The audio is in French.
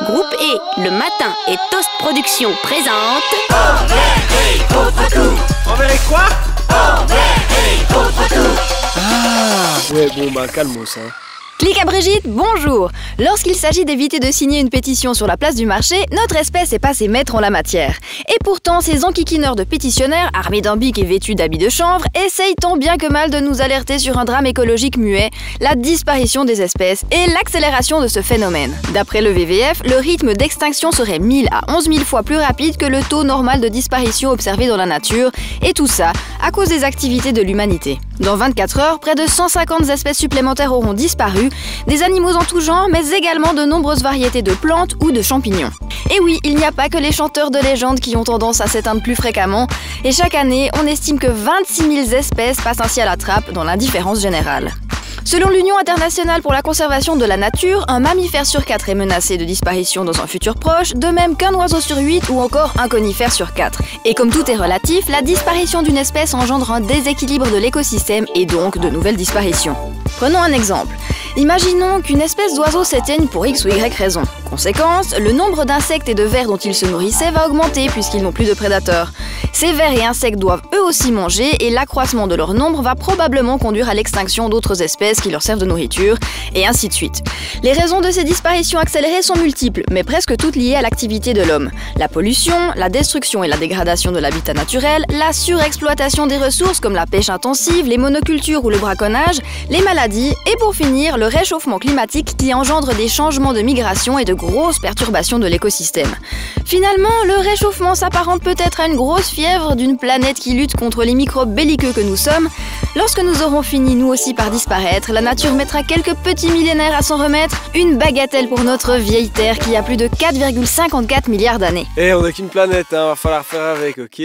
Groupe E, Le Matin et Toast Production présente... Envers quoi? Ouais, bon, bah, calmos, hein. Clic à Brigitte, bonjour! Lorsqu'il s'agit d'éviter de signer une pétition sur la place du marché, notre espèce est passée maître en la matière. Et pourtant, ces enquiquineurs de pétitionnaires, armés d'un bic et vêtus d'habits de chanvre, essayent tant bien que mal de nous alerter sur un drame écologique muet, la disparition des espèces et l'accélération de ce phénomène. D'après le WWF, le rythme d'extinction serait 1000 à 11 000 fois plus rapide que le taux normal de disparition observé dans la nature, et tout ça à cause des activités de l'humanité. Dans 24 heures, près de 150 espèces supplémentaires auront disparu, des animaux en tout genre, mais également de nombreuses variétés de plantes ou de champignons. Et oui, il n'y a pas que les chanteurs de légendes qui ont tendance à s'éteindre plus fréquemment, et chaque année, on estime que 26 000 espèces passent ainsi à la trappe dans l'indifférence générale. Selon l'Union internationale pour la conservation de la nature, un mammifère sur 4 est menacé de disparition dans un futur proche, de même qu'un oiseau sur 8 ou encore un conifère sur 4. Et comme tout est relatif, la disparition d'une espèce engendre un déséquilibre de l'écosystème et donc de nouvelles disparitions. Prenons un exemple. Imaginons qu'une espèce d'oiseau s'éteigne pour X ou Y raison. Conséquence, le nombre d'insectes et de vers dont ils se nourrissaient va augmenter puisqu'ils n'ont plus de prédateurs. Ces vers et insectes doivent eux aussi manger et l'accroissement de leur nombre va probablement conduire à l'extinction d'autres espèces qui leur servent de nourriture, et ainsi de suite. Les raisons de ces disparitions accélérées sont multiples, mais presque toutes liées à l'activité de l'homme. La pollution, la destruction et la dégradation de l'habitat naturel, la surexploitation des ressources comme la pêche intensive, les monocultures ou le braconnage, les maladies, et pour finir, le réchauffement climatique qui engendre des changements de migration et de grosses perturbations de l'écosystème. Finalement, le réchauffement s'apparente peut-être à une grosse fièvre d'une planète qui lutte contre les microbes belliqueux que nous sommes. Lorsque nous aurons fini nous aussi par disparaître, la nature mettra quelques petits millénaires à s'en remettre, une bagatelle pour notre vieille Terre qui a plus de 4,54 milliards d'années. On n'a qu'une planète, hein, va falloir faire avec, ok?